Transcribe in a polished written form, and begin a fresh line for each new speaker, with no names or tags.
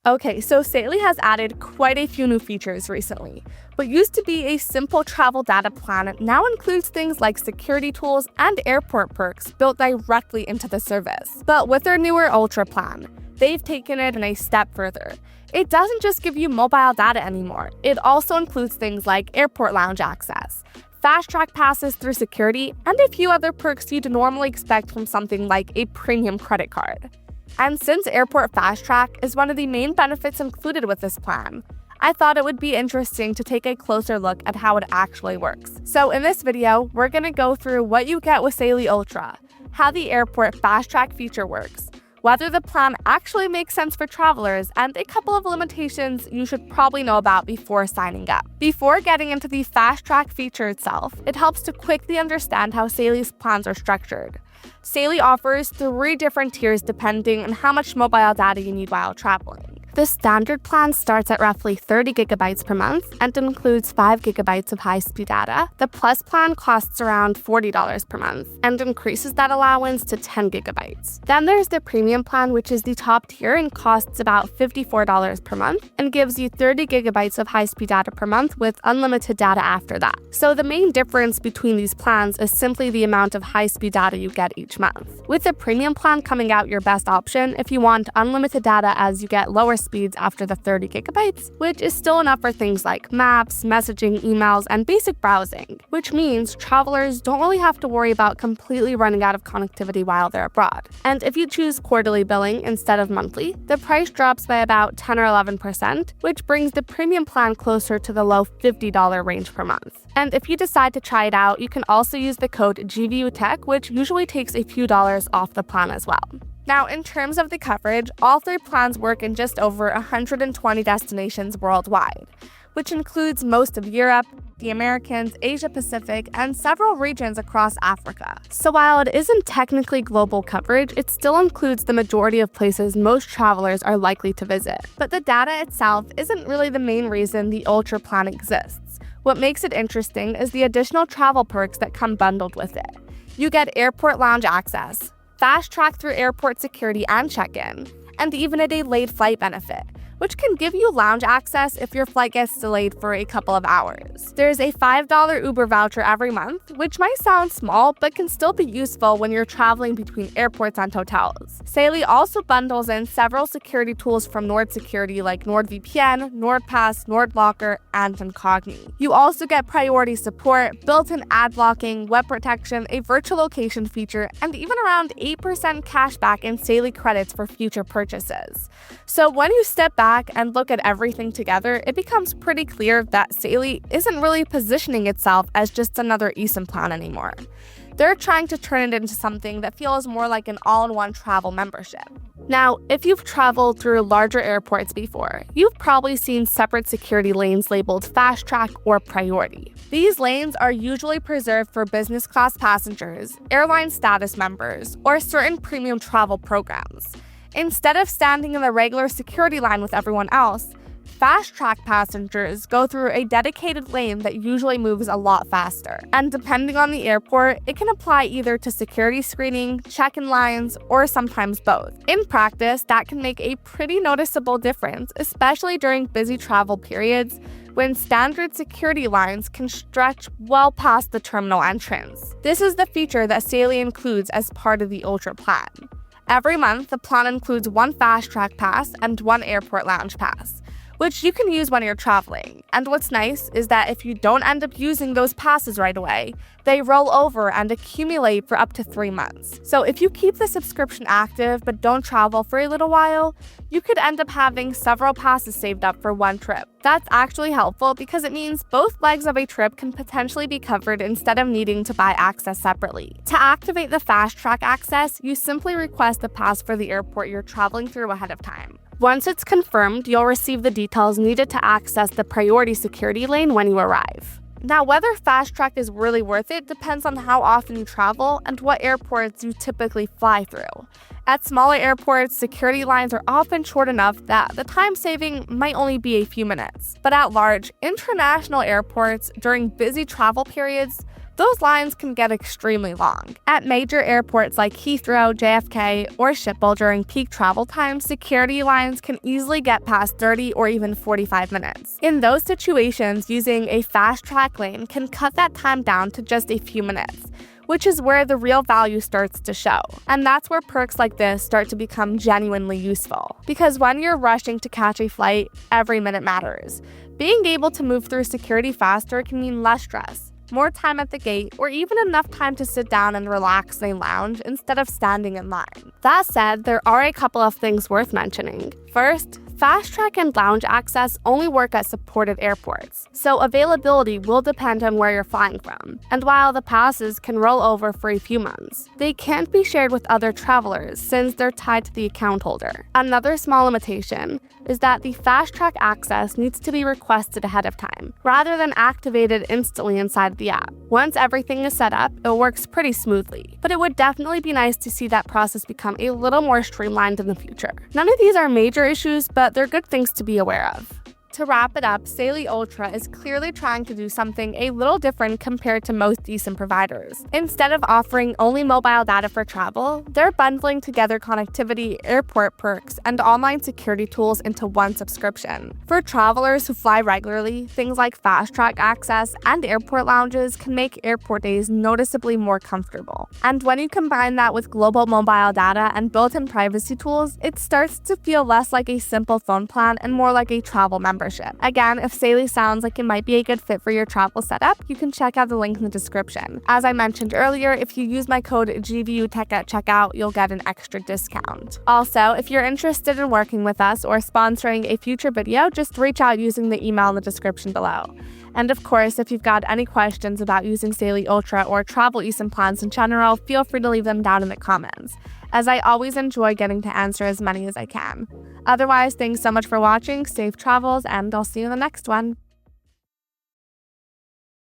Okay, so Saily has added quite a few new features recently. What used to be a simple travel data plan now includes things like security tools and airport perks built directly into the service. But with their newer Ultra plan, they've taken it a step further. It doesn't just give you mobile data anymore. It also includes things like airport lounge access, fast-track passes through security, and a few other perks you'd normally expect from something like a premium credit card. And since Airport Fast Track is one of the main benefits included with this plan, I thought it would be interesting to take a closer look at how it actually works. So in this video, we're going to go through what you get with Saily Ultra, how the Airport Fast Track feature works, whether the plan actually makes sense for travelers, and a couple of limitations you should probably know about before signing up. Before getting into the Fast Track feature itself, it helps to quickly understand how Saily's plans are structured. Saily offers 3 different tiers depending on how much mobile data you need while traveling. The standard plan starts at roughly 30 gigabytes per month and includes 5 gigabytes of high-speed data. The Plus plan costs around $40 per month and increases that allowance to 10 gigabytes. Then there's the Premium plan, which is the top tier and costs about $54 per month and gives you 30 gigabytes of high-speed data per month with unlimited data after that. So the main difference between these plans is simply the amount of high-speed data you get each month. With the Premium plan coming out your best option if you want unlimited data as you get lower speeds after the 30 gigabytes, which is still enough for things like maps, messaging, emails, and basic browsing, which means travelers don't really have to worry about completely running out of connectivity while they're abroad. And if you choose quarterly billing instead of monthly, the price drops by about 10 or 11%, which brings the Premium plan closer to the low $50 range per month. And if you decide to try it out, you can also use the code GVUTech, which usually takes a few dollars off the plan as well. Now, in terms of the coverage, all 3 plans work in just over 120 destinations worldwide, which includes most of Europe, the Americas, Asia Pacific, and several regions across Africa. So while it isn't technically global coverage, it still includes the majority of places most travelers are likely to visit. But the data itself isn't really the main reason the Ultra plan exists. What makes it interesting is the additional travel perks that come bundled with it. You get airport lounge access, fast track through airport security and check-in, and even a delayed flight benefit, which can give you lounge access if your flight gets delayed for a couple of hours. There's a $5 Uber voucher every month, which might sound small, but can still be useful when you're traveling between airports and hotels. Saily also bundles in several security tools from Nord Security like NordVPN, NordPass, NordLocker, and Incogni. You also get priority support, built-in ad blocking, web protection, a virtual location feature, and even around 8% cashback in Saily credits for future purchases. So when you step back and look at everything together, it becomes pretty clear that Saily isn't really positioning itself as just another eSIM plan anymore. They're trying to turn it into something that feels more like an all-in-one travel membership. Now, if you've traveled through larger airports before, you've probably seen separate security lanes labeled Fast Track or Priority. These lanes are usually preserved for business class passengers, airline status members, or certain premium travel programs. Instead of standing in the regular security line with everyone else, Fast Track passengers go through a dedicated lane that usually moves a lot faster. And depending on the airport, it can apply either to security screening, check-in lines, or sometimes both. In practice, that can make a pretty noticeable difference, especially during busy travel periods when standard security lines can stretch well past the terminal entrance. This is the feature that Saily includes as part of the Ultra plan. Every month, the plan includes 1 Fast Track pass and 1 Airport Lounge pass, which you can use when you're traveling. And what's nice is that if you don't end up using those passes right away, they roll over and accumulate for up to 3 months. So if you keep the subscription active but don't travel for a little while, you could end up having several passes saved up for one trip. That's actually helpful because it means both legs of a trip can potentially be covered instead of needing to buy access separately. To activate the Fast Track access, you simply request a pass for the airport you're traveling through ahead of time. Once it's confirmed, you'll receive the details needed to access the priority security lane when you arrive. Now, whether Fast Track is really worth it depends on how often you travel and what airports you typically fly through. At smaller airports, security lines are often short enough that the time saving might only be a few minutes. But at large, international airports, during busy travel periods, those lines can get extremely long. At major airports like Heathrow, JFK, or Schiphol during peak travel times, security lines can easily get past 30 or even 45 minutes. In those situations, using a fast-track lane can cut that time down to just a few minutes, which is where the real value starts to show. And that's where perks like this start to become genuinely useful. Because when you're rushing to catch a flight, every minute matters. Being able to move through security faster can mean less stress, more time at the gate, or even enough time to sit down and relax in a lounge instead of standing in line. That said, there are a couple of things worth mentioning. First, Fast Track and lounge access only work at supported airports, so availability will depend on where you're flying from. And while the passes can roll over for a few months, they can't be shared with other travelers since they're tied to the account holder. Another small limitation is that the Fast Track access needs to be requested ahead of time, rather than activated instantly inside the app. Once everything is set up, it works pretty smoothly, but it would definitely be nice to see that process become a little more streamlined in the future. None of these are major issues, but they're good things to be aware of. To wrap it up, Saily Ultra is clearly trying to do something a little different compared to most eSIM providers. Instead of offering only mobile data for travel, they're bundling together connectivity, airport perks, and online security tools into one subscription. For travelers who fly regularly, things like fast track access and airport lounges can make airport days noticeably more comfortable. And when you combine that with global mobile data and built-in privacy tools, it starts to feel less like a simple phone plan and more like a travel membership. Again, if Saily sounds like it might be a good fit for your travel setup, you can check out the link in the description. As I mentioned earlier, if you use my code GVUTech at checkout, you'll get an extra discount. Also, if you're interested in working with us or sponsoring a future video, just reach out using the email in the description below. And of course, if you've got any questions about using Saily Ultra or travel eSIM plans in general, feel free to leave them down in the comments, as I always enjoy getting to answer as many as I can. Otherwise, thanks so much for watching, safe travels, and I'll see you in the next one.